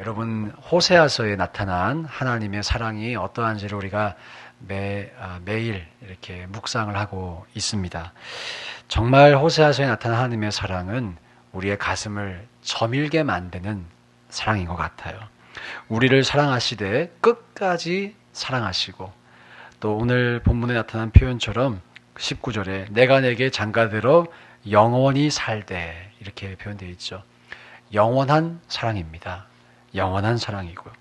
여러분 호세아서에 나타난 하나님의 사랑이 어떠한지를 우리가 매일 이렇게 묵상을 하고 있습니다. 정말 호세아서에 나타난 하나님의 사랑은 우리의 가슴을 저밀게 만드는 사랑인 것 같아요. 우리를 사랑하시되 끝까지 사랑하시고, 또 오늘 본문에 나타난 표현처럼 19절에 내가 내게 장가들어 영원히 살되 이렇게 표현되어 있죠. 영원한 사랑입니다. 영원한 사랑이고요.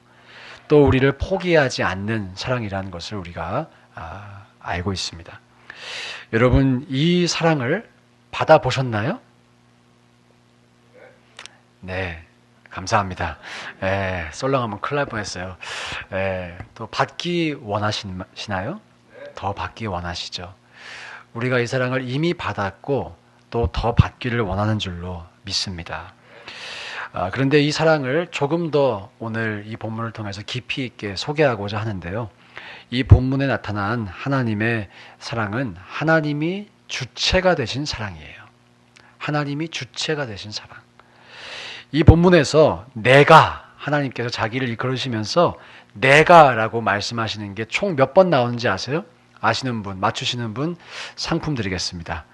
또 우리를 포기하지 않는 사랑이라는 것을 우리가 알고 있습니다. 여러분, 이 사랑을 받아보셨나요? 네, 감사합니다. 썰렁하면 큰일 날 뻔했어요. 또 받기 원하시나요? 더 받기 원하시죠. 우리가 이 사랑을 이미 받았고 또 더 받기를 원하는 줄로 믿습니다. 그런데 이 사랑을 조금 더 오늘 이 본문을 통해서 깊이 있게 소개하고자 하는데요. 이 본문에 나타난 하나님의 사랑은 하나님이 주체가 되신 사랑이에요. 하나님이 주체가 되신 사랑. 이 본문에서 내가, 하나님께서 자기를 이끌으시면서 내가라고 말씀하시는 게 총 몇 번 나오는지 아세요? 아시는 분, 맞추시는 분 상품 드리겠습니다.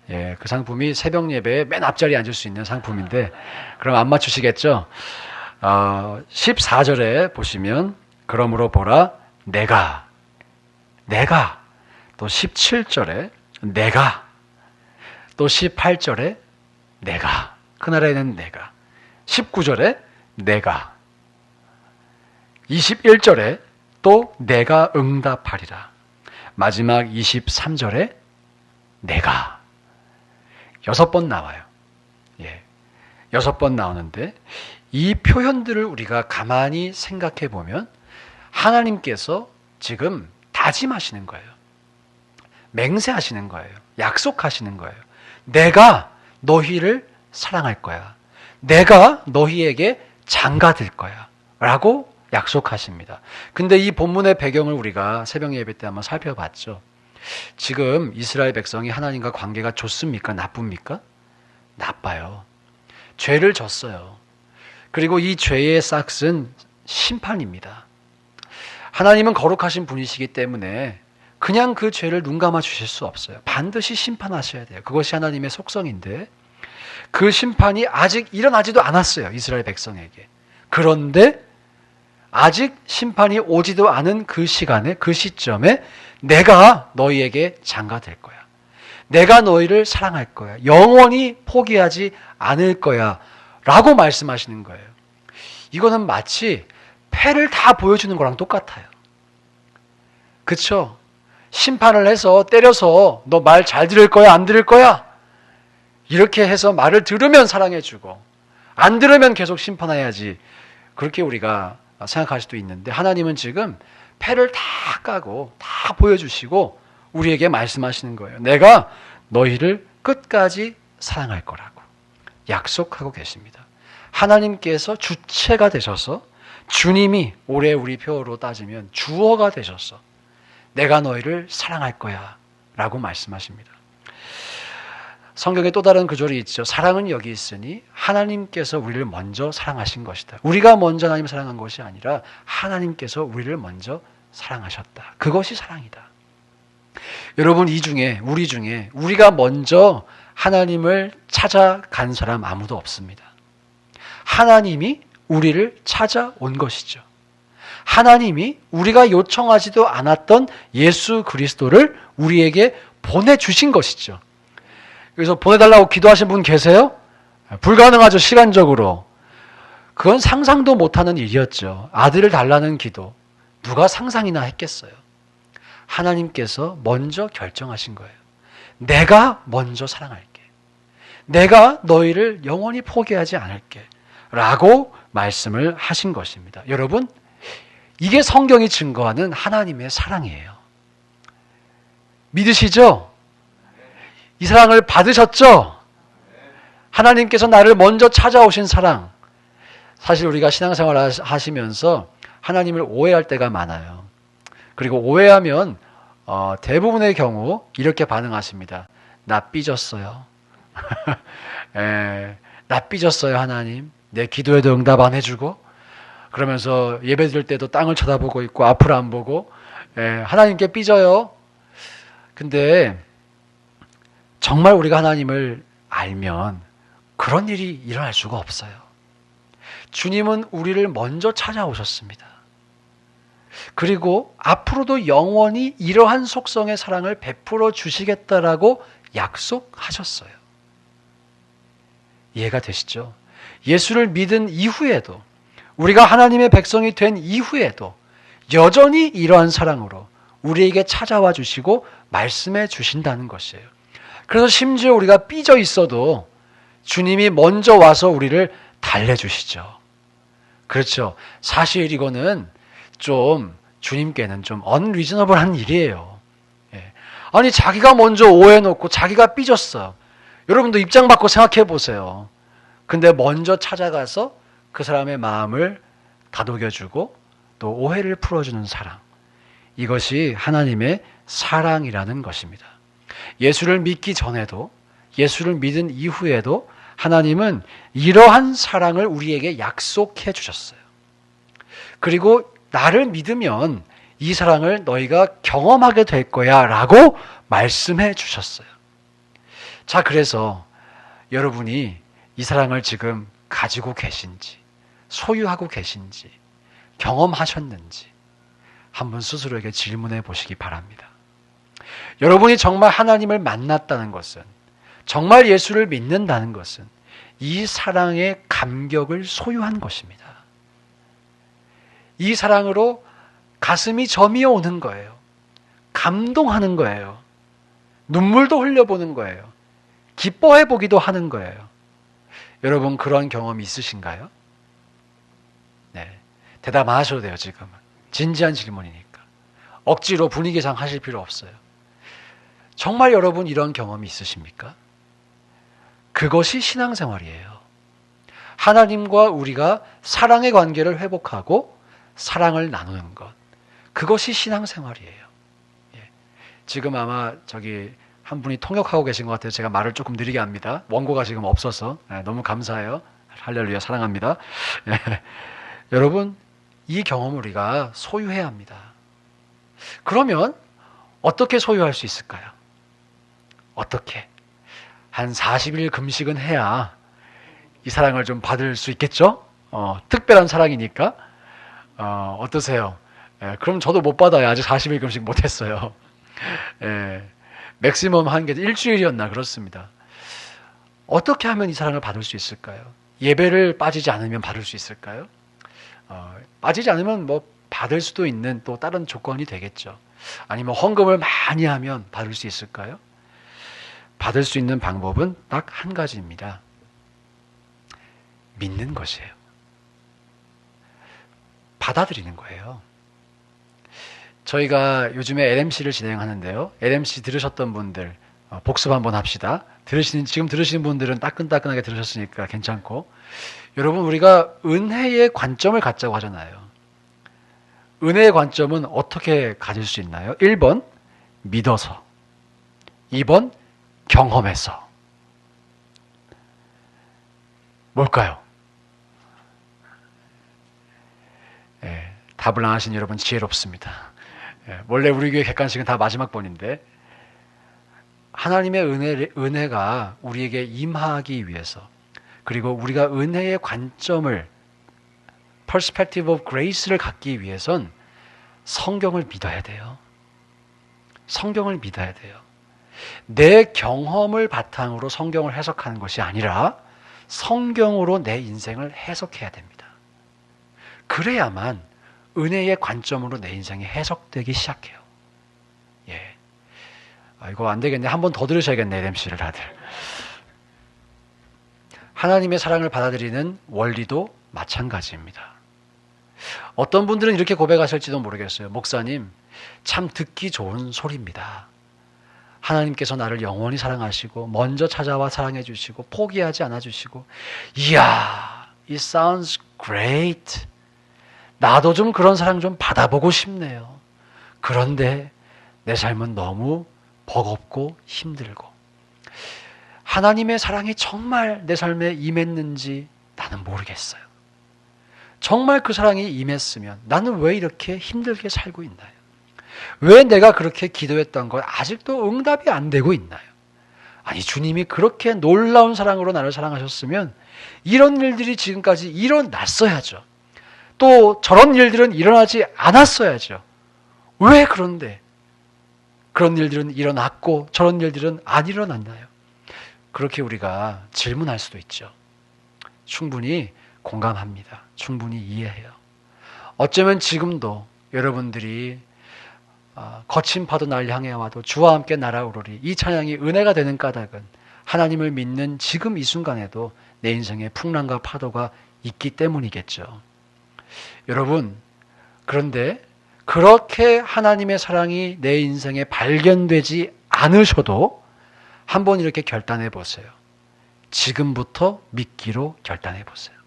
그 상품이 새벽 예배에 맨 앞자리에 앉을 수 있는 상품인데, 그럼 안 맞추시겠죠? 14절에 보시면 그러므로 보라 내가, 또 17절에 내가, 또 18절에 내가, 그날에는 내가, 19절에 내가, 21절에 또 내가 응답하리라, 마지막 23절에 내가. 6번 나와요. 6번 나오는데 이 표현들을 우리가 가만히 생각해 보면 하나님께서 지금 다짐하시는 거예요. 맹세하시는 거예요. 약속하시는 거예요. 내가 너희를 사랑할 거야. 내가 너희에게 장가들 거야. 라고 약속하십니다. 근데 이 본문의 배경을 우리가 새벽 예배 때 한번 살펴봤죠. 지금 이스라엘 백성이 하나님과 관계가 좋습니까? 나쁩니까? 나빠요. 죄를 졌어요. 그리고 이 죄의 싹은 심판입니다. 하나님은 거룩하신 분이시기 때문에 그냥 그 죄를 눈 감아 주실 수 없어요. 반드시 심판하셔야 돼요. 그것이 하나님의 속성인데 그 심판이 아직 일어나지도 않았어요. 이스라엘 백성에게. 그런데 아직 심판이 오지도 않은 그 시간에, 그 시점에 내가 너희에게 장가될 거야. 내가 너희를 사랑할 거야. 영원히 포기하지 않을 거야. 라고 말씀하시는 거예요. 이거는 마치 패를 다 보여주는 거랑 똑같아요. 그쵸? 심판을 해서 때려서 너 말 잘 들을 거야? 안 들을 거야? 이렇게 해서 말을 들으면 사랑해주고 안 들으면 계속 심판해야지. 그렇게 우리가 생각할 수도 있는데 하나님은 지금 패를 다 까고 다 보여주시고 우리에게 말씀하시는 거예요. 내가 너희를 끝까지 사랑할 거라고 약속하고 계십니다. 하나님께서 주체가 되셔서 주님이 올해 우리 표어로 따지면 주어가 되셔서 내가 너희를 사랑할 거야 라고 말씀하십니다. 성경에 또 다른 구절이 있죠. 사랑은 여기 있으니 하나님께서 우리를 먼저 사랑하신 것이다. 우리가 먼저 하나님을 사랑한 것이 아니라 하나님께서 우리를 먼저 사랑하셨다. 그것이 사랑이다. 여러분, 우리 중에 우리가 먼저 하나님을 찾아간 사람 아무도 없습니다. 하나님이 우리를 찾아온 것이죠. 하나님이 우리가 요청하지도 않았던 예수 그리스도를 우리에게 보내주신 것이죠. 그래서 보내달라고 기도하신 분 계세요? 불가능하죠, 시간적으로. 그건 상상도 못하는 일이었죠. 아들을 달라는 기도. 누가 상상이나 했겠어요? 하나님께서 먼저 결정하신 거예요. 내가 먼저 사랑할게. 내가 너희를 영원히 포기하지 않을게. 라고 말씀을 하신 것입니다. 여러분, 이게 성경이 증거하는 하나님의 사랑이에요. 믿으시죠? 이 사랑을 받으셨죠? 하나님께서 나를 먼저 찾아오신 사랑. 사실 우리가 신앙생활 하시면서 하나님을 오해할 때가 많아요. 그리고 오해하면 대부분의 경우 이렇게 반응하십니다. 나 삐졌어요. 나 삐졌어요, 하나님. 내 기도에도 응답 안 해주고 그러면서 예배 드릴 때도 땅을 쳐다보고 있고 앞을 안 보고 하나님께 삐져요. 근데 정말 우리가 하나님을 알면 그런 일이 일어날 수가 없어요. 주님은 우리를 먼저 찾아오셨습니다. 그리고 앞으로도 영원히 이러한 속성의 사랑을 베풀어 주시겠다라고 약속하셨어요. 이해가 되시죠? 예수를 믿은 이후에도, 우리가 하나님의 백성이 된 이후에도 여전히 이러한 사랑으로 우리에게 찾아와 주시고 말씀해 주신다는 것이에요. 그래서 심지어 우리가 삐져 있어도 주님이 먼저 와서 우리를 달래주시죠. 그렇죠. 사실 이거는 좀 주님께는 좀 unreasonable한 일이에요. 아니 자기가 먼저 오해놓고 자기가 삐졌어요. 여러분도 입장 바꿔 생각해 보세요. 근데 먼저 찾아가서 그 사람의 마음을 다독여주고 또 오해를 풀어주는 사랑. 이것이 하나님의 사랑이라는 것입니다. 예수를 믿기 전에도 예수를 믿은 이후에도 하나님은 이러한 사랑을 우리에게 약속해 주셨어요. 그리고 나를 믿으면 이 사랑을 너희가 경험하게 될 거야 라고 말씀해 주셨어요. 자, 그래서 여러분이 이 사랑을 지금 가지고 계신지, 소유하고 계신지, 경험하셨는지 한번 스스로에게 질문해 보시기 바랍니다. 여러분이 정말 하나님을 만났다는 것은, 정말 예수를 믿는다는 것은 이 사랑의 감격을 소유한 것입니다. 이 사랑으로 가슴이 저미어 오는 거예요. 감동하는 거예요. 눈물도 흘려보는 거예요. 기뻐해 보기도 하는 거예요. 여러분 그런 경험이 있으신가요? 네, 대답 안 하셔도 돼요. 지금은 진지한 질문이니까 억지로 분위기상 하실 필요 없어요. 정말 여러분 이런 경험이 있으십니까? 그것이 신앙생활이에요. 하나님과 우리가 사랑의 관계를 회복하고 사랑을 나누는 것, 그것이 신앙생활이에요. 지금 아마 저기 한 분이 통역하고 계신 것 같아요. 제가 말을 조금 느리게 합니다. 원고가 지금 없어서 너무 감사해요. 할렐루야, 사랑합니다. 여러분 이 경험을 우리가 소유해야 합니다. 그러면 어떻게 소유할 수 있을까요? 어떻게? 한 40일 금식은 해야 이 사랑을 좀 받을 수 있겠죠? 특별한 사랑이니까. 어떠세요? 그럼 저도 못 받아요. 아직 40일 금식 못했어요. 맥시멈 한 게 일주일이었나 그렇습니다. 어떻게 하면 이 사랑을 받을 수 있을까요? 예배를 빠지지 않으면 받을 수 있을까요? 빠지지 않으면 뭐 받을 수도 있는 또 다른 조건이 되겠죠. 아니면 헌금을 많이 하면 받을 수 있을까요? 받을 수 있는 방법은 딱 한 가지입니다. 믿는 것이에요. 받아들이는 거예요. 저희가 요즘에 LMC를 진행하는데요. LMC 들으셨던 분들 복습 한번 합시다. 지금 들으시는 분들은 따끈따끈하게 들으셨으니까 괜찮고, 여러분 우리가 은혜의 관점을 갖자고 하잖아요. 은혜의 관점은 어떻게 가질 수 있나요? 1번 믿어서, 2번 경험해서. 뭘까요? 답을 안 하신 여러분 지혜롭습니다. 원래 우리 교회 객관식은 다 마지막 번인데, 하나님의 은혜가 우리에게 임하기 위해서, 그리고 우리가 은혜의 관점을, perspective of grace를 갖기 위해선 성경을 믿어야 돼요. 성경을 믿어야 돼요. 내 경험을 바탕으로 성경을 해석하는 것이 아니라 성경으로 내 인생을 해석해야 됩니다. 그래야만 은혜의 관점으로 내 인생이 해석되기 시작해요. 이거 안 되겠네. 한 번 더 들으셔야겠네, LMC를 다들. 하나님의 사랑을 받아들이는 원리도 마찬가지입니다. 어떤 분들은 이렇게 고백하실지도 모르겠어요. 목사님, 참 듣기 좋은 소리입니다. 하나님께서 나를 영원히 사랑하시고 먼저 찾아와 사랑해 주시고 포기하지 않아 주시고, 이야, it sounds great. 나도 좀 그런 사랑 좀 받아보고 싶네요. 그런데 내 삶은 너무 버겁고 힘들고, 하나님의 사랑이 정말 내 삶에 임했는지 나는 모르겠어요. 정말 그 사랑이 임했으면 나는 왜 이렇게 힘들게 살고 있나요? 왜 내가 그렇게 기도했던 것 아직도 응답이 안 되고 있나요? 아니, 주님이 그렇게 놀라운 사랑으로 나를 사랑하셨으면 이런 일들이 지금까지 일어났어야죠. 또 저런 일들은 일어나지 않았어야죠. 왜 그런데 그런 일들은 일어났고 저런 일들은 안 일어났나요? 그렇게 우리가 질문할 수도 있죠. 충분히 공감합니다. 충분히 이해해요. 어쩌면 지금도 여러분들이 거친 파도 날 향해 와도 주와 함께 날아오르리, 이 찬양이 은혜가 되는 까닭은 하나님을 믿는 지금 이 순간에도 내 인생에 풍랑과 파도가 있기 때문이겠죠. 여러분, 그런데 그렇게 하나님의 사랑이 내 인생에 발견되지 않으셔도 한번 이렇게 결단해 보세요. 지금부터 믿기로 결단해 보세요.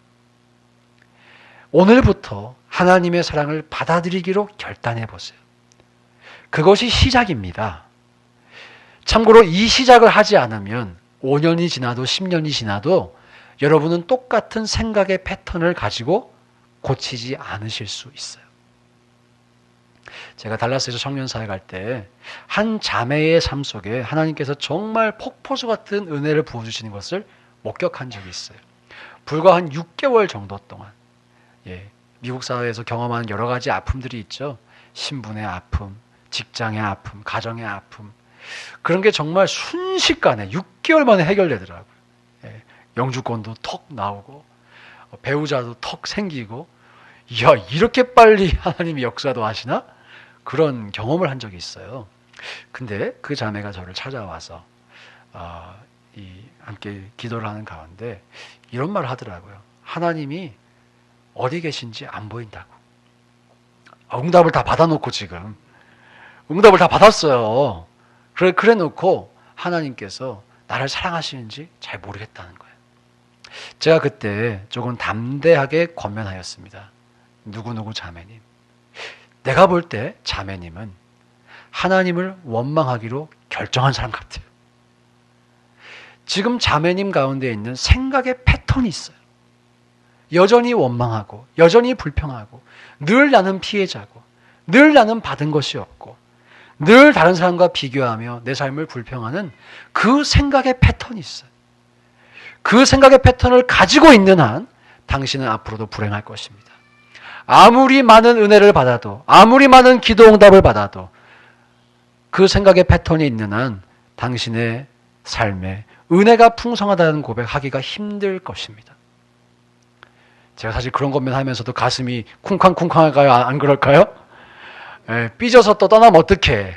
오늘부터 하나님의 사랑을 받아들이기로 결단해 보세요. 그것이 시작입니다. 참고로 이 시작을 하지 않으면 5년이 지나도 10년이 지나도 여러분은 똑같은 생각의 패턴을 가지고 고치지 않으실 수 있어요. 제가 달라스에서 청년사회 갈 때 한 자매의 삶 속에 하나님께서 정말 폭포수 같은 은혜를 부어주시는 것을 목격한 적이 있어요. 불과 한 6개월 정도 동안, 미국 사회에서 경험하는 여러 가지 아픔들이 있죠. 신분의 아픔, 직장의 아픔, 가정의 아픔, 그런 게 정말 순식간에 6개월 만에 해결되더라고요. 영주권도 턱 나오고 배우자도 턱 생기고, 이야, 이렇게 빨리 하나님이 역사도 하시나? 그런 경험을 한 적이 있어요. 근데 그 자매가 저를 찾아와서 함께 기도를 하는 가운데 이런 말을 하더라고요. 하나님이 어디 계신지 안 보인다고. 응답을 다 받아놓고 지금 응답을 다 받았어요. 그래 놓고 하나님께서 나를 사랑하시는지 잘 모르겠다는 거예요. 제가 그때 조금 담대하게 권면하였습니다. 누구누구 자매님, 내가 볼 때 자매님은 하나님을 원망하기로 결정한 사람 같아요. 지금 자매님 가운데 있는 생각의 패턴이 있어요. 여전히 원망하고 여전히 불평하고 늘 나는 피해자고 늘 나는 받은 것이 없고 늘 다른 사람과 비교하며 내 삶을 불평하는 그 생각의 패턴이 있어요. 그 생각의 패턴을 가지고 있는 한 당신은 앞으로도 불행할 것입니다. 아무리 많은 은혜를 받아도, 아무리 많은 기도 응답을 받아도 그 생각의 패턴이 있는 한 당신의 삶에 은혜가 풍성하다는 고백하기가 힘들 것입니다. 제가 사실 그런 것만 하면서도 가슴이 쿵쾅쿵쾅할까요? 안 그럴까요? 삐져서 또 떠나면 어떡해.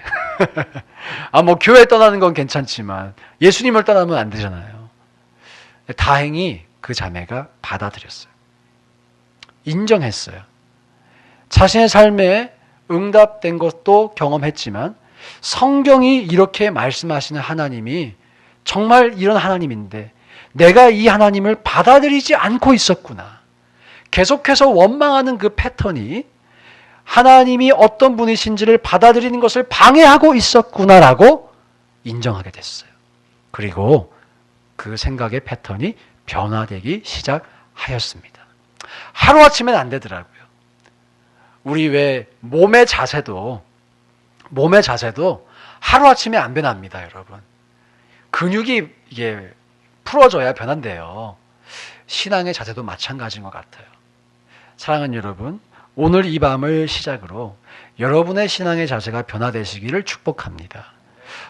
교회 떠나는 건 괜찮지만 예수님을 떠나면 안 되잖아요. 다행히 그 자매가 받아들였어요. 인정했어요. 자신의 삶에 응답된 것도 경험했지만 성경이 이렇게 말씀하시는 하나님이 정말 이런 하나님인데 내가 이 하나님을 받아들이지 않고 있었구나. 계속해서 원망하는 그 패턴이 하나님이 어떤 분이신지를 받아들이는 것을 방해하고 있었구나라고 인정하게 됐어요. 그리고 그 생각의 패턴이 변화되기 시작하였습니다. 하루아침엔 안 되더라고요. 우리 왜 몸의 자세도 하루아침에 안 변합니다, 여러분. 근육이 이게 풀어져야 변한대요. 신앙의 자세도 마찬가지인 것 같아요. 사랑하는 여러분, 오늘 이 밤을 시작으로 여러분의 신앙의 자세가 변화되시기를 축복합니다.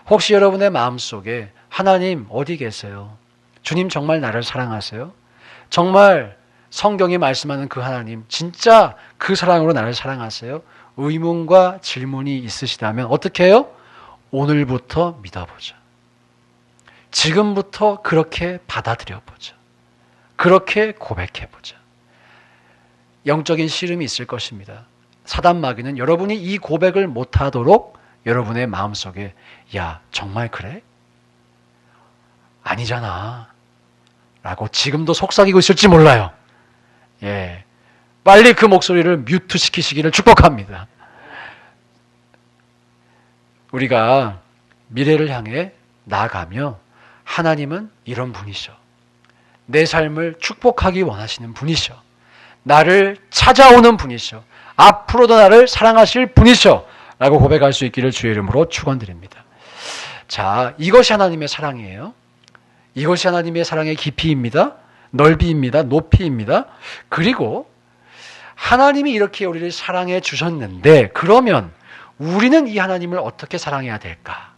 혹시 여러분의 마음속에 하나님 어디 계세요? 주님 정말 나를 사랑하세요? 정말 성경이 말씀하는 그 하나님 진짜 그 사랑으로 나를 사랑하세요? 의문과 질문이 있으시다면 어떻게 해요? 오늘부터 믿어보자. 지금부터 그렇게 받아들여보자. 그렇게 고백해보자. 영적인 씨름이 있을 것입니다. 사단 마귀는 여러분이 이 고백을 못하도록 여러분의 마음속에 야, 정말 그래? 아니잖아 라고 지금도 속삭이고 있을지 몰라요. 빨리 그 목소리를 뮤트 시키시기를 축복합니다. 우리가 미래를 향해 나아가며 하나님은 이런 분이셔. 내 삶을 축복하기 원하시는 분이셔. 나를 찾아오는 분이셔. 앞으로도 나를 사랑하실 분이셔. 라고 고백할 수 있기를 주의 이름으로 축원드립니다. 자, 이것이 하나님의 사랑이에요. 이것이 하나님의 사랑의 깊이입니다. 넓이입니다. 높이입니다. 그리고 하나님이 이렇게 우리를 사랑해 주셨는데 그러면 우리는 이 하나님을 어떻게 사랑해야 될까?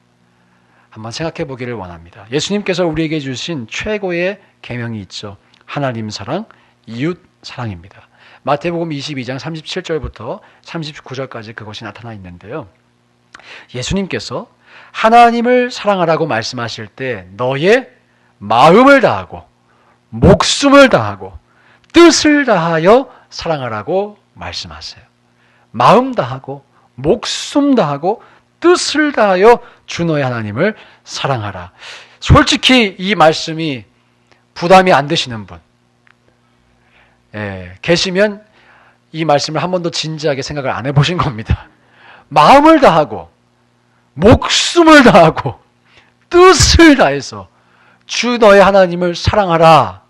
한번 생각해 보기를 원합니다. 예수님께서 우리에게 주신 최고의 계명이 있죠. 하나님 사랑, 이웃 사랑입니다. 마태복음 22장 37절부터 39절까지 그것이 나타나 있는데요. 예수님께서 하나님을 사랑하라고 말씀하실 때 너의 마음을 다하고 목숨을 다하고 뜻을 다하여 사랑하라고 말씀하세요. 마음 다하고 목숨 다하고 뜻을 다하여 주 너의 하나님을 사랑하라. 솔직히 이 말씀이 부담이 안 되시는 분 계시면 이 말씀을 한 번도 진지하게 생각을 안 해보신 겁니다. 마음을 다하고 목숨을 다하고 뜻을 다해서 주 너의 하나님을 사랑하라.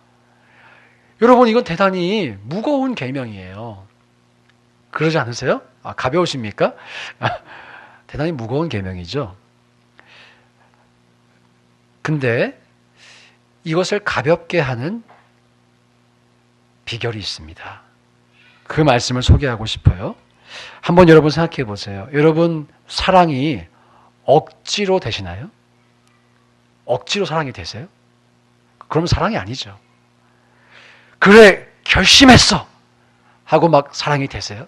여러분 이건 대단히 무거운 계명이에요. 그러지 않으세요? 가벼우십니까? 대단히 무거운 계명이죠. 근데 이것을 가볍게 하는 비결이 있습니다. 그 말씀을 소개하고 싶어요. 한번 여러분 생각해 보세요. 여러분 사랑이 억지로 되시나요? 억지로 사랑이 되세요? 그럼 사랑이 아니죠. 그래 결심했어 하고 막 사랑이 되세요?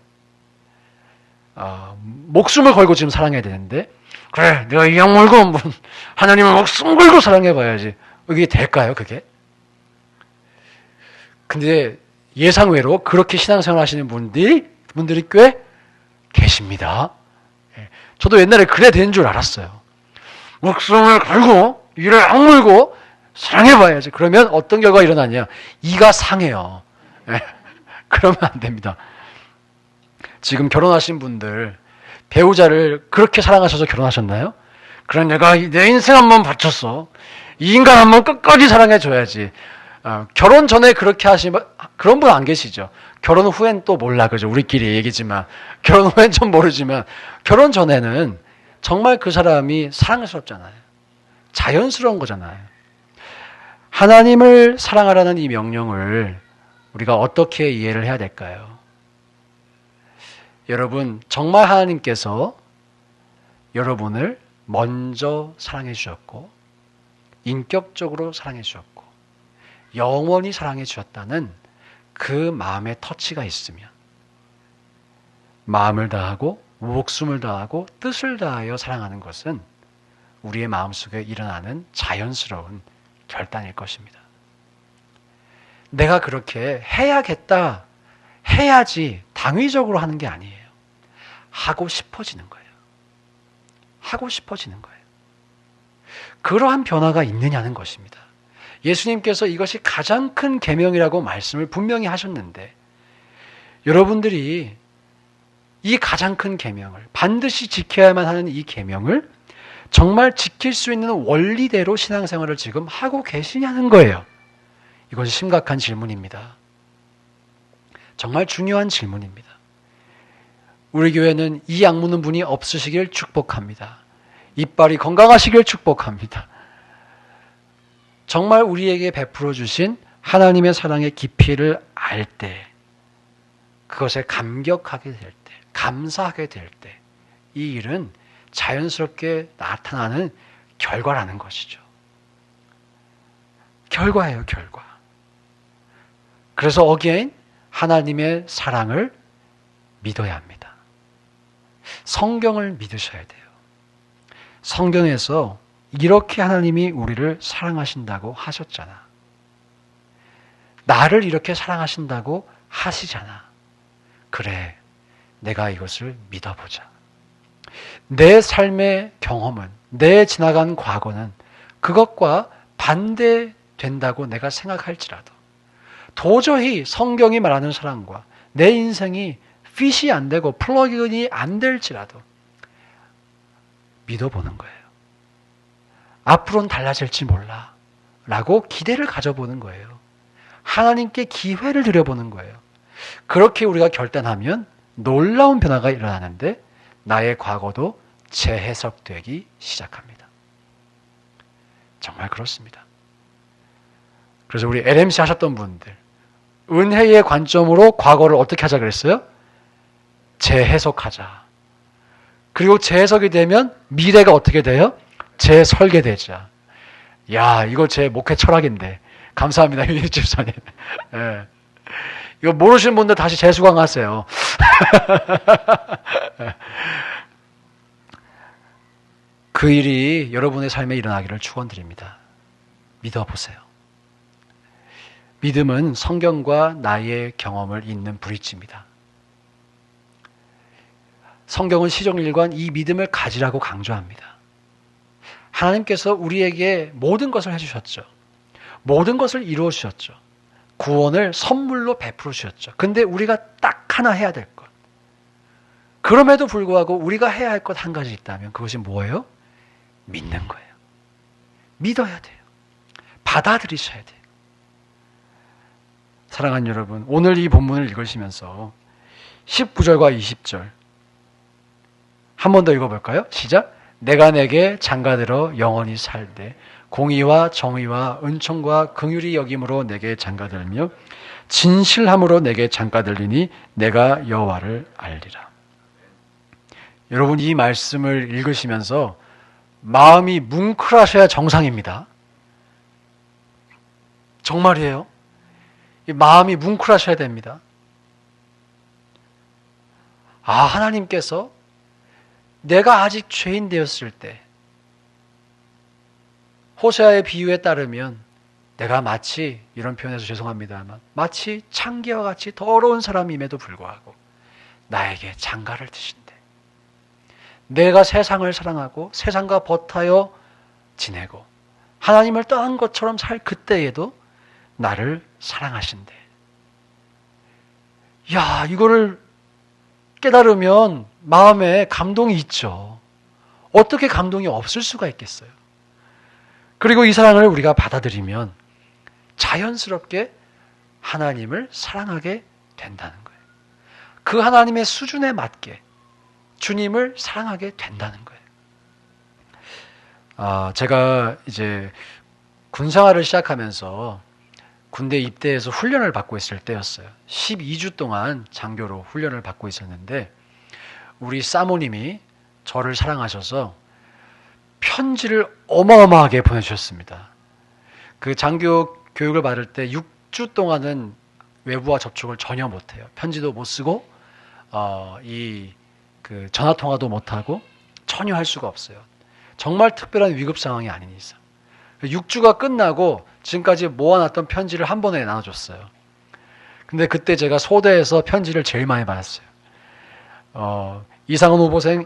목숨을 걸고 지금 사랑해야 되는데 그래 내가 이 약 물고 하나님을 목숨 걸고 사랑해봐야지. 이게 될까요 그게? 근데 예상외로 그렇게 신앙생활 하시는 분들이 꽤 계십니다. 저도 옛날에 그래 되는 줄 알았어요. 목숨을 걸고 이를 악물고 사랑해봐야지. 그러면 어떤 결과가 일어나냐? 이가 상해요. 그러면 안 됩니다. 지금 결혼하신 분들 배우자를 그렇게 사랑하셔서 결혼하셨나요? 그래 내가 내 인생 한번 바쳤어. 이 인간 한번 끝까지 사랑해줘야지. 결혼 전에 그렇게 하시면 그런 분 안 계시죠. 결혼 후엔 또 몰라 그죠. 우리끼리 얘기지만 결혼 후엔 좀 모르지만 결혼 전에는 정말 그 사람이 사랑스럽잖아요. 자연스러운 거잖아요. 하나님을 사랑하라는 이 명령을 우리가 어떻게 이해를 해야 될까요? 여러분 정말 하나님께서 여러분을 먼저 사랑해 주셨고 인격적으로 사랑해 주셨고 영원히 사랑해 주셨다는 그 마음의 터치가 있으면 마음을 다하고 목숨을 다하고 뜻을 다하여 사랑하는 것은 우리의 마음속에 일어나는 자연스러운 결단일 것입니다. 내가 그렇게 해야겠다, 해야지 당위적으로 하는 게 아니에요. 하고 싶어지는 거예요. 하고 싶어지는 거예요. 그러한 변화가 있느냐는 것입니다. 예수님께서 이것이 가장 큰 계명이라고 말씀을 분명히 하셨는데 여러분들이 이 가장 큰 계명을 반드시 지켜야만 하는 이 계명을 정말 지킬 수 있는 원리대로 신앙생활을 지금 하고 계시냐는 거예요. 이것이 심각한 질문입니다. 정말 중요한 질문입니다. 우리 교회는 이 약 묻는 분이 없으시길 축복합니다. 이빨이 건강하시길 축복합니다. 정말 우리에게 베풀어 주신 하나님의 사랑의 깊이를 알 때, 그것에 감격하게 될 때, 감사하게 될 때, 이 일은 자연스럽게 나타나는 결과라는 것이죠. 결과예요, 결과. 그래서 어게인 하나님의 사랑을 믿어야 합니다. 성경을 믿으셔야 돼요. 성경에서 이렇게 하나님이 우리를 사랑하신다고 하셨잖아. 나를 이렇게 사랑하신다고 하시잖아. 그래, 내가 이것을 믿어보자. 내 삶의 경험은, 내 지나간 과거는 그것과 반대된다고 내가 생각할지라도 도저히 성경이 말하는 사랑과 내 인생이 핏이 안 되고 플러그인이 안 될지라도 믿어보는 거예요. 앞으로는 달라질지 몰라 라고 기대를 가져보는 거예요. 하나님께 기회를 드려보는 거예요. 그렇게 우리가 결단하면 놀라운 변화가 일어나는데 나의 과거도 재해석되기 시작합니다. 정말 그렇습니다. 그래서 우리 LMC 하셨던 분들, 은혜의 관점으로 과거를 어떻게 하자 그랬어요? 재해석하자. 그리고 재해석이 되면 미래가 어떻게 돼요? 재설계되자. 야, 이거 제 목회 철학인데. 감사합니다, 윤희 집사님. 예. 이거 모르시는 분들 다시 재수강하세요. 그 일이 여러분의 삶에 일어나기를 축원드립니다. 믿어보세요. 믿음은 성경과 나의 경험을 잇는 브릿지입니다. 성경은 시종일관 이 믿음을 가지라고 강조합니다. 하나님께서 우리에게 모든 것을 해주셨죠. 모든 것을 이루어 주셨죠. 구원을 선물로 베풀어 주셨죠. 근데 우리가 딱 하나 해야 될 것. 그럼에도 불구하고 우리가 해야 할 것 한 가지 있다면 그것이 뭐예요? 믿는 거예요. 믿어야 돼요. 받아들이셔야 돼요. 사랑하는 여러분, 오늘 이 본문을 읽으시면서 19절과 20절 한 번 더 읽어볼까요? 시작! 내가 내게 장가들어 영원히 살되 공의와 정의와 은총과 긍휼이 여김으로 내게 장가들며 진실함으로 내게 장가들리니 내가 여호와를 알리라. 여러분, 이 말씀을 읽으시면서 마음이 뭉클하셔야 정상입니다. 정말이에요. 이 마음이 뭉클하셔야 됩니다. 아, 하나님께서 내가 아직 죄인 되었을 때 호세아의 비유에 따르면 내가 마치, 이런 표현에서 죄송합니다만, 마치 창기와 같이 더러운 사람임에도 불구하고 나에게 장가를 드신대. 내가 세상을 사랑하고 세상과 버타여 지내고 하나님을 떠난 것처럼 살 그때에도 나를 사랑하신대. 야, 이거를 깨달으면 마음에 감동이 있죠. 어떻게 감동이 없을 수가 있겠어요? 그리고 이 사랑을 우리가 받아들이면 자연스럽게 하나님을 사랑하게 된다는 거예요. 그 하나님의 수준에 맞게 주님을 사랑하게 된다는 거예요. 제가 이제 군생활을 시작하면서 군대 입대해서 훈련을 받고 있을 때였어요. 12주 동안 장교로 훈련을 받고 있었는데 우리 사모님이 저를 사랑하셔서 편지를 어마어마하게 보내주셨습니다. 그 장교 교육을 받을 때 6주 동안은 외부와 접촉을 전혀 못해요. 편지도 못 쓰고 그 전화 통화도 못하고 전혀 할 수가 없어요. 정말 특별한 위급 상황이 아닌 이상. 6주가 끝나고 지금까지 모아놨던 편지를 한 번에 나눠줬어요. 근데 그때 제가 소대에서 편지를 제일 많이 받았어요. 이상은 후보생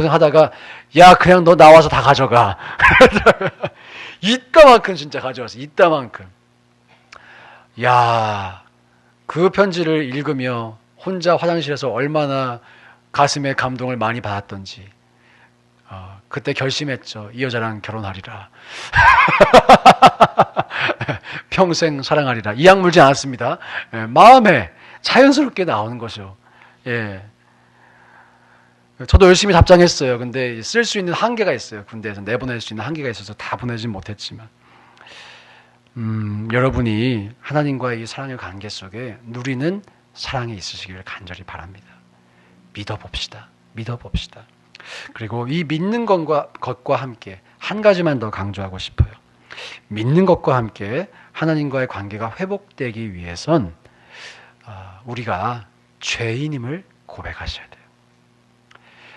하다가 야, 그냥 너 나와서 다 가져가. 이따만큼 진짜 가져왔어요. 이따만큼. 야, 그 편지를 읽으며 혼자 화장실에서 얼마나 가슴에 감동을 많이 받았던지 그때 결심했죠. 이 여자랑 결혼하리라. 평생 사랑하리라. 이악 물지 않았습니다. 마음에 자연스럽게 나오는 거죠. 예. 저도 열심히 답장했어요. 근데 쓸 수 있는 한계가 있어요. 군대에서 내보낼 수 있는 한계가 있어서 다 보내진 못했지만 여러분이 하나님과의 이 사랑의 관계 속에 누리는 사랑이 있으시기를 간절히 바랍니다. 믿어봅시다. 믿어봅시다. 그리고 이 믿는 것과 함께 한 가지만 더 강조하고 싶어요. 믿는 것과 함께 하나님과의 관계가 회복되기 위해선 우리가 죄인임을 고백하셔야 돼요.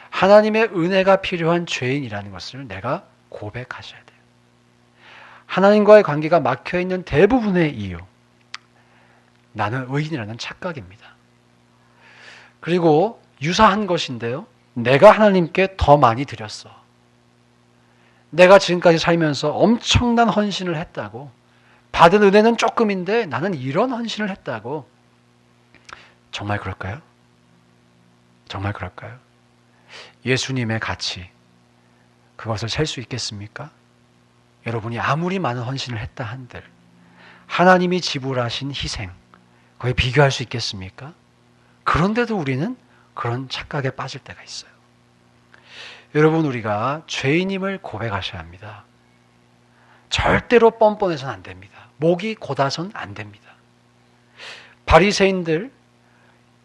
하나님의 은혜가 필요한 죄인이라는 것을 내가 고백하셔야 돼요. 하나님과의 관계가 막혀있는 대부분의 이유, 나는 의인이라는 착각입니다. 그리고 유사한 것인데요, 내가 하나님께 더 많이 드렸어. 내가 지금까지 살면서 엄청난 헌신을 했다고, 받은 은혜는 조금인데 나는 이런 헌신을 했다고. 정말 그럴까요? 정말 그럴까요? 예수님의 가치, 그것을 셀 수 있겠습니까? 여러분이 아무리 많은 헌신을 했다 한들 하나님이 지불하신 희생, 거의 비교할 수 있겠습니까? 그런데도 우리는 그런 착각에 빠질 때가 있어요. 여러분, 우리가 죄인임을 고백하셔야 합니다. 절대로 뻔뻔해서는 안 됩니다. 목이 곧아선 안 됩니다. 바리새인들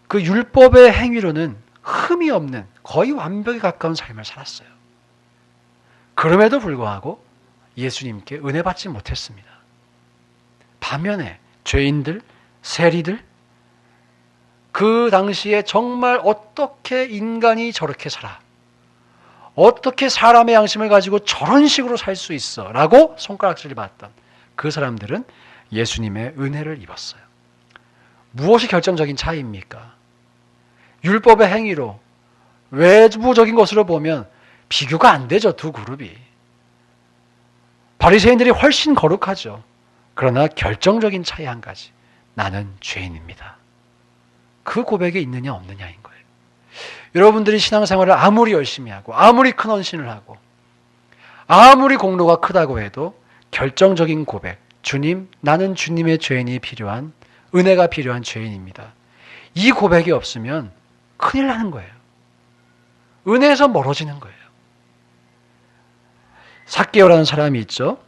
그 율법의 행위로는 흠이 없는 거의 완벽에 가까운 삶을 살았어요. 그럼에도 불구하고 예수님께 은혜 받지 못했습니다. 반면에 죄인들, 세리들, 그 당시에 정말 어떻게 인간이 저렇게 살아? 어떻게 사람의 양심을 가지고 저런 식으로 살 수 있어? 라고 손가락질을 받던 그 사람들은 예수님의 은혜를 입었어요. 무엇이 결정적인 차이입니까? 율법의 행위로 외부적인 것으로 보면 비교가 안 되죠, 두 그룹이. 바리새인들이 훨씬 거룩하죠. 그러나 결정적인 차이 한 가지. 나는 죄인입니다. 그 고백이 있느냐 없느냐인 거예요. 여러분들이 신앙생활을 아무리 열심히 하고 아무리 큰 헌신을 하고 아무리 공로가 크다고 해도 결정적인 고백, 주님, 나는 주님의 죄인이 필요한, 은혜가 필요한 죄인입니다. 이 고백이 없으면 큰일 나는 거예요. 은혜에서 멀어지는 거예요. 삭개오라는 사람이 있죠.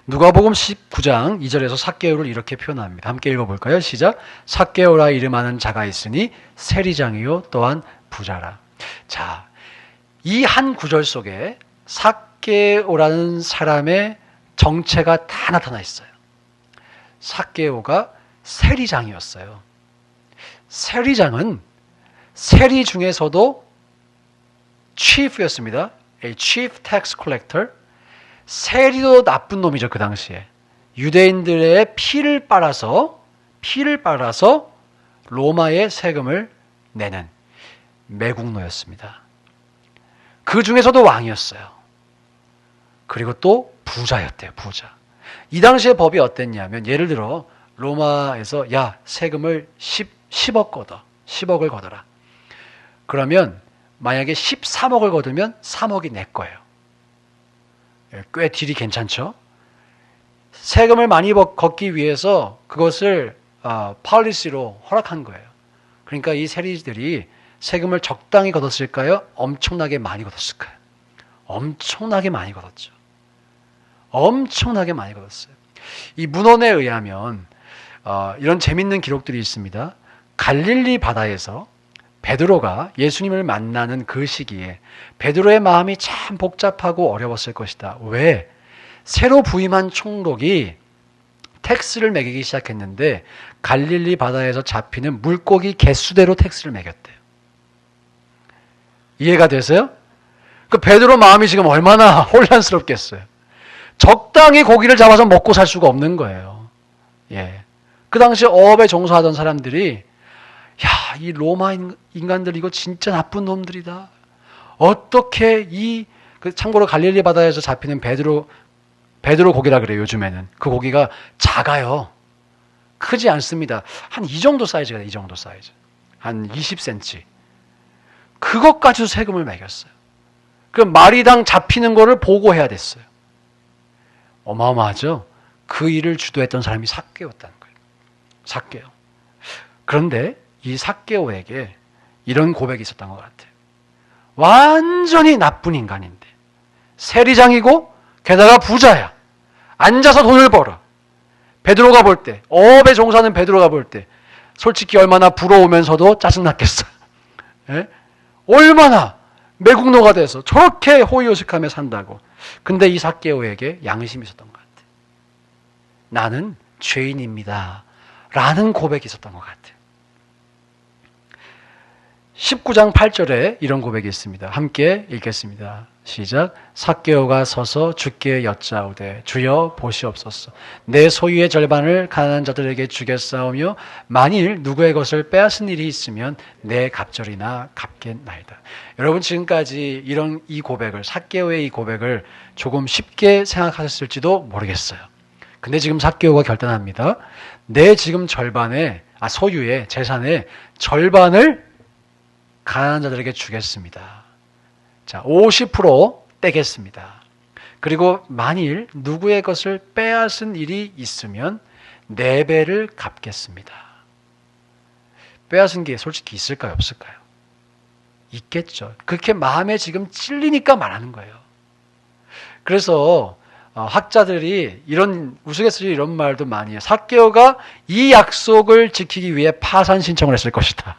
누가복음 19장 2절에서 삭개오를 이렇게 표현합니다. 함께 읽어볼까요? 시작. 삭개오라 이름하는 자가 있으니 세리장이요 또한 부자라. 자, 이 한 구절 속에 삭개오라는 사람의 정체가 다 나타나 있어요. 삭개오가 세리장이었어요. 세리장은 세리 중에서도 chief였습니다. A chief tax collector. 세리도 나쁜 놈이죠, 그 당시에. 유대인들의 피를 빨아서 로마의 세금을 내는 매국노였습니다. 그 중에서도 왕이었어요. 그리고 또 부자였대요, 부자. 이 당시의 법이 어땠냐면, 예를 들어 로마에서 야, 세금을 10억 걷어. 10억을 걷어라. 그러면 만약에 13억을 거두면 3억이 내 거예요. 꽤 딜이 괜찮죠? 세금을 많이 걷기 위해서 그것을 policy로 허락한 거예요. 그러니까 이 세리들이 세금을 적당히 걷었을까요? 엄청나게 많이 걷었을까요? 엄청나게 많이 걷었죠. 엄청나게 많이 걷었어요. 이 문헌에 의하면 이런 재밌는 기록들이 있습니다. 갈릴리 바다에서 베드로가 예수님을 만나는 그 시기에 베드로의 마음이 참 복잡하고 어려웠을 것이다. 왜? 새로 부임한 총독이 텍스를 매기기 시작했는데 갈릴리 바다에서 잡히는 물고기 개수대로 텍스를 매겼대요. 이해가 되세요? 그 베드로 마음이 지금 얼마나 혼란스럽겠어요. 적당히 고기를 잡아서 먹고 살 수가 없는 거예요. 예. 그 당시 어업에 종사하던 사람들이 야, 이 로마 인간들 이거 진짜 나쁜 놈들이다. 어떻게 참고로 갈릴리 바다에서 잡히는 베드로 고기라 그래요, 요즘에는. 그 고기가 작아요. 크지 않습니다. 한 이 정도 사이즈가 돼요, 이 정도 사이즈. 한 20cm. 그것 가지고 세금을 매겼어요. 그 마리당 잡히는 거를 보고해야 됐어요. 어마어마하죠? 그 일을 주도했던 사람이 삭개오였다는 거예요. 삭개오. 그런데 이 삭개오에게 이런 고백이 있었던 것 같아요. 완전히 나쁜 인간인데 세리장이고 게다가 부자야. 앉아서 돈을 벌어. 베드로가 볼 때, 어업에 종사하는 베드로가 볼 때 솔직히 얼마나 부러우면서도 짜증났겠어요. 예? 얼마나 매국노가 돼서 저렇게 호의호식하며 산다고. 근데 이 삭개오에게 양심이 있었던 것 같아요. 나는 죄인입니다. 라는 고백이 있었던 것 같아요. 19장 8절에 이런 고백이 있습니다. 함께 읽겠습니다. 시작. 삭개오가 서서 주께 여짜오되 주여 보시옵소서. 내 소유의 절반을 가난한 자들에게 주겠사오며 만일 누구의 것을 빼앗은 일이 있으면 내 갑절이나 갚겠나이다. 여러분 지금까지 이 고백을, 삭개오의 이 고백을 조금 쉽게 생각하셨을지도 모르겠어요. 근데 지금 삭개오가 결단합니다. 내 지금 소유의 재산의 절반을 가난한 자들에게 주겠습니다. 자, 50% 떼겠습니다. 그리고 만일 누구의 것을 빼앗은 일이 있으면 4배를 갚겠습니다. 빼앗은 게 솔직히 있을까요? 없을까요? 있겠죠. 그렇게 마음에 지금 찔리니까 말하는 거예요. 그래서 학자들이 이런 우스갯소리 이런 말도 많이 해요. 삭개오가 이 약속을 지키기 위해 파산 신청을 했을 것이다.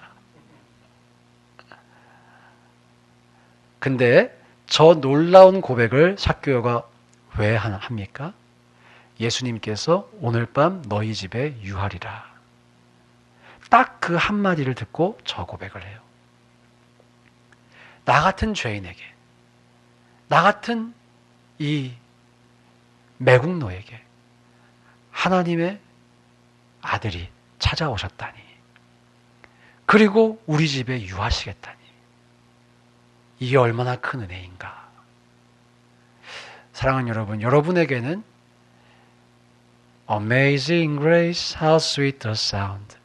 근데 저 놀라운 고백을 삭개오가 왜 합니까? 예수님께서 오늘 밤 너희 집에 유하리라. 딱 그 한마디를 듣고 저 고백을 해요. 나 같은 죄인에게, 나 같은 이 매국노에게 하나님의 아들이 찾아오셨다니, 그리고 우리 집에 유하시겠다니, 이게 얼마나 큰 은혜인가. 사랑하는 여러분, 여러분에게는 Amazing grace, how sweet the sound.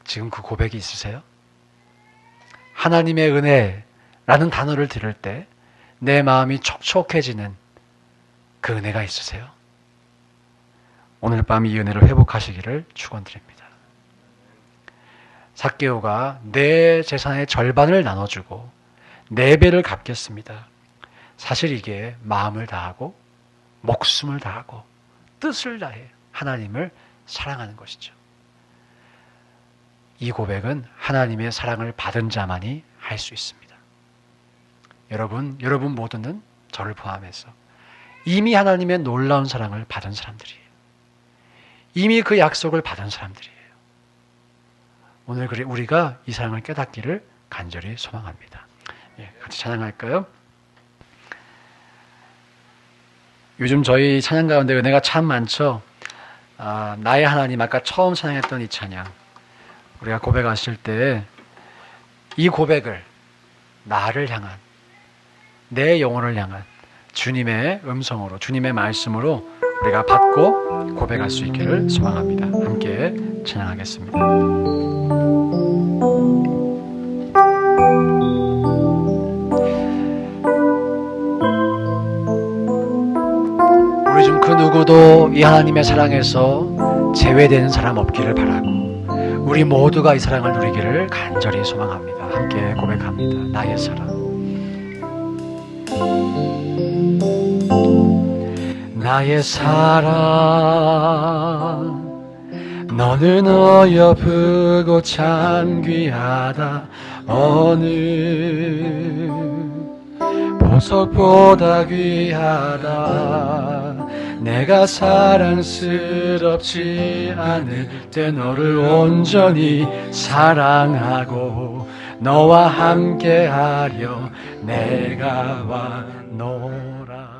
지금 그 고백이 있으세요? 하나님의 은혜라는 단어를 들을 때 내 마음이 촉촉해지는 그 은혜가 있으세요? 오늘 밤 이 은혜를 회복하시기를 축원드립니다. 삭개오가 내 재산의 절반을 나눠주고 4배를 갚겠습니다. 사실 이게 마음을 다하고 목숨을 다하고 뜻을 다해 하나님을 사랑하는 것이죠. 이 고백은 하나님의 사랑을 받은 자만이 할 수 있습니다. 여러분 모두는 저를 포함해서 이미 하나님의 놀라운 사랑을 받은 사람들이에요. 이미 그 약속을 받은 사람들이에요. 오늘 우리가 이 사랑을 깨닫기를 간절히 소망합니다. 같이 찬양할까요? 요즘 저희 찬양 가운데 은혜가 참 많죠. 나의 하나님, 아까 처음 찬양했던 이 찬양, 우리가 고백하실 때 이 고백을 나를 향한, 내 영혼을 향한 주님의 음성으로, 주님의 말씀으로 우리가 받고 고백할 수 있기를 소망합니다. 함께 찬양하겠습니다. 우리 중 그 누구도 이 하나님의 사랑에서 제외되는 사람 없기를 바라고, 우리 모두가 이 사랑을 누리기를 간절히 소망합니다. 함께 고백합니다. 나의 사랑. 나의 사랑, 너는 어여쁘고 참 귀하다. 어느 보석보다 귀하다. 내가 사랑스럽지 않을 때 너를 온전히 사랑하고 너와 함께하려 내가 왔노라.